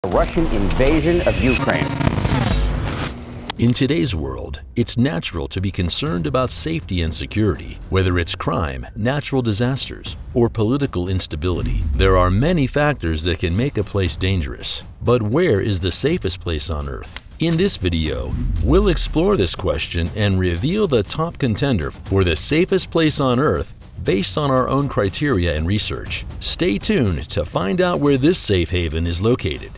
The Russian invasion of Ukraine. In today's world, it's natural to be concerned about safety and security, whether it's crime, natural disasters, or political instability. There are many factors that can make a place dangerous. But where is the safest place on Earth? In this video, we'll explore this question and reveal the top contender for the safest place on Earth based on our own criteria and research. Stay tuned to find out where this safe haven is located.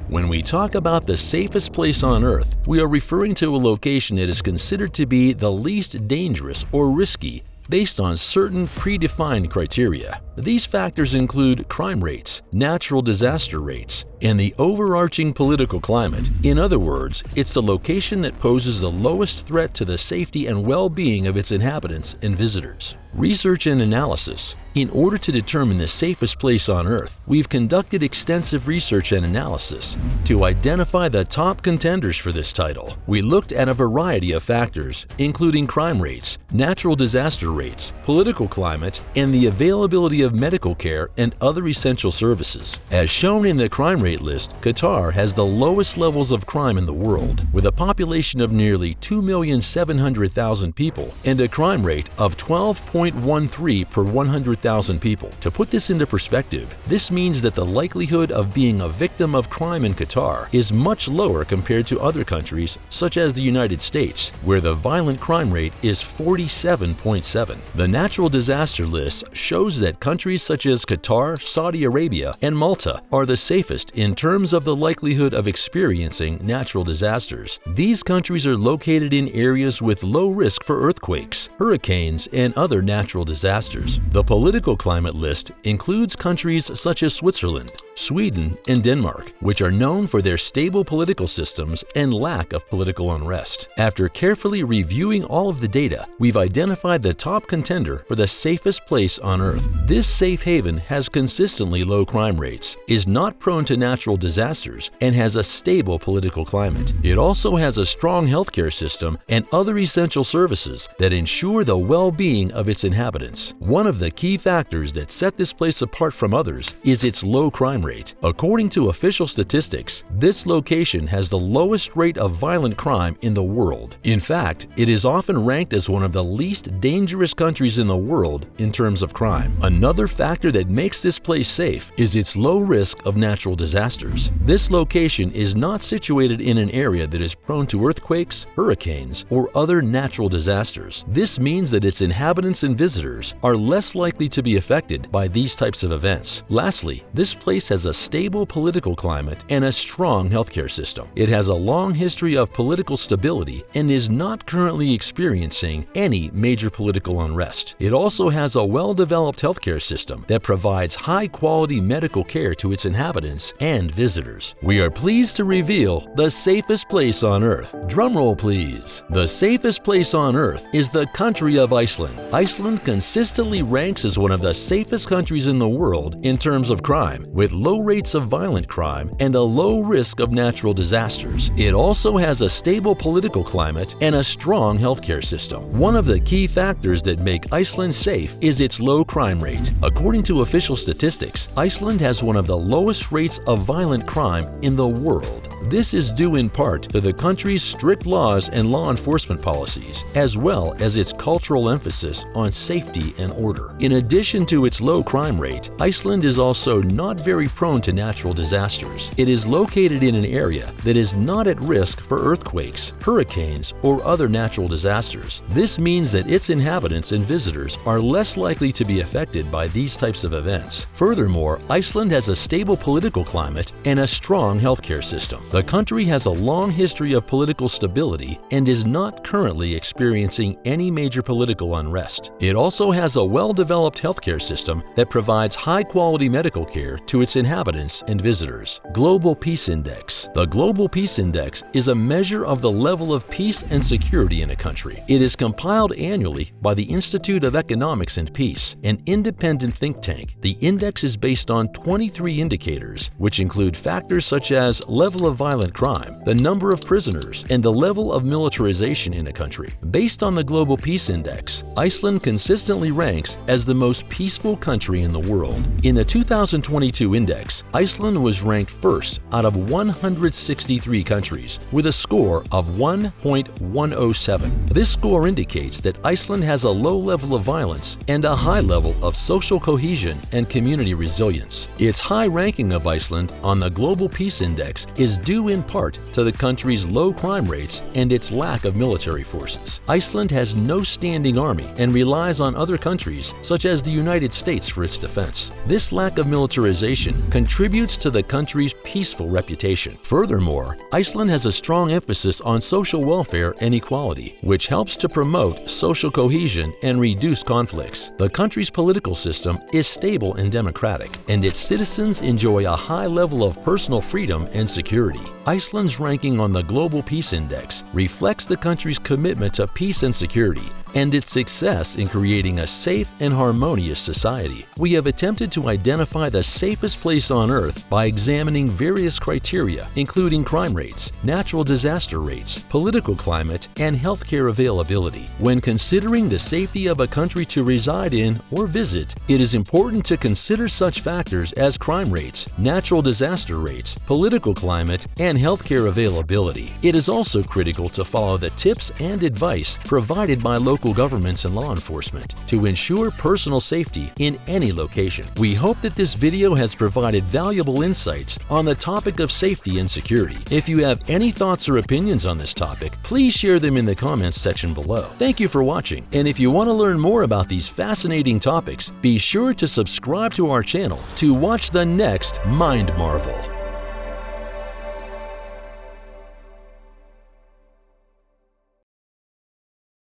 When we talk about the safest place on Earth, we are referring to a location that is considered to be the least dangerous or risky based on certain predefined criteria. These factors include crime rates, natural disaster rates, and the overarching political climate. In other words, it's the location that poses the lowest threat to the safety and well-being of its inhabitants and visitors. Research and analysis. In order to determine the safest place on Earth, we've conducted extensive research and analysis to identify the top contenders for this title. We looked at a variety of factors, including crime rates, natural disaster rates, political climate, and the availability of medical care and other essential services. As shown in the crime rate list, Qatar has the lowest levels of crime in the world, with a population of nearly 2,700,000 people and a crime rate of 12.13 per 100,000 people. To put this into perspective, this means that the likelihood of being a victim of crime in Qatar is much lower compared to other countries such as the United States, where the violent crime rate is 47.7. The natural disaster list shows that countries such as Qatar, Saudi Arabia, and Malta are the safest in terms of the likelihood of experiencing natural disasters. These countries are located in areas with low risk for earthquakes, hurricanes, and other natural disasters. The political climate list includes countries such as Switzerland, Sweden, and Denmark, which are known for their stable political systems and lack of political unrest. After carefully reviewing all of the data, we've identified the top contender for the safest place on Earth. This safe haven has consistently low crime rates, is not prone to natural disasters, and has a stable political climate. It also has a strong healthcare system and other essential services that ensure the well-being of its inhabitants. One of the key factors that set this place apart from others is its low crime rate. According to official statistics, this location has the lowest rate of violent crime in the world. In fact, it is often ranked as one of the least dangerous countries in the world in terms of crime. Another factor that makes this place safe is its low risk of natural disasters. This location is not situated in an area that is prone to earthquakes, hurricanes, or other natural disasters. This means that its inhabitants and visitors are less likely to be affected by these types of events. Lastly, this place has a stable political climate and a strong healthcare system. It has a long history of political stability and is not currently experiencing any major political unrest. It also has a well-developed healthcare system that provides high-quality medical care to its inhabitants and visitors. We are pleased to reveal the safest place on Earth. Drumroll please. The safest place on Earth is the country of Iceland. Iceland consistently ranks as one of the safest countries in the world in terms of crime, with low rates of violent crime and a low risk of natural disasters. It also has a stable political climate and a strong healthcare system. One of the key factors that make Iceland safe is its low crime rate. According to official statistics, Iceland has one of the lowest rates of violent crime in the world. This is due in part to the country's strict laws and law enforcement policies, as well as its cultural emphasis on safety and order. In addition to its low crime rate, Iceland is also not very prone to natural disasters. It is located in an area that is not at risk for earthquakes, hurricanes, or other natural disasters. This means that its inhabitants and visitors are less likely to be affected by these types of events. Furthermore, Iceland has a stable political climate and a strong healthcare system. The country has a long history of political stability and is not currently experiencing any major political unrest. It also has a well-developed healthcare system that provides high-quality medical care to its inhabitants and visitors. Global Peace Index. The Global Peace Index is a measure of the level of peace and security in a country. It is compiled annually by the Institute of Economics and Peace, an independent think tank. The index is based on 23 indicators, which include factors such as level of violent crime, the number of prisoners, and the level of militarization in a country. Based on the Global Peace Index, Iceland consistently ranks as the most peaceful country in the world. In the 2022 index, Iceland was ranked first out of 163 countries with a score of 1.107. This score indicates that Iceland has a low level of violence and a high level of social cohesion and community resilience. Its high ranking of Iceland on the Global Peace Index is due in part to the country's low crime rates and its lack of military forces. Iceland has no standing army and relies on other countries, such as the United States, for its defense. This lack of militarization contributes to the country's peaceful reputation. Furthermore, Iceland has a strong emphasis on social welfare and equality, which helps to promote social cohesion and reduce conflicts. The country's political system is stable and democratic, and its citizens enjoy a high level of personal freedom and security. Iceland's ranking on the Global Peace Index reflects the country's commitment to peace and security and its success in creating a safe and harmonious society. We have attempted to identify the safest place on Earth by examining various criteria, including crime rates, natural disaster rates, political climate, and healthcare availability. When considering the safety of a country to reside in or visit, it is important to consider such factors as crime rates, natural disaster rates, political climate, and healthcare availability. It is also critical to follow the tips and advice provided by local governments and law enforcement to ensure personal safety in any location. We hope that this video has provided valuable insights on the topic of safety and security. If you have any thoughts or opinions on this topic, please share them in the comments section below. Thank you for watching, and if you want to learn more about these fascinating topics, be sure to subscribe to our channel to watch the next Mind Marvel.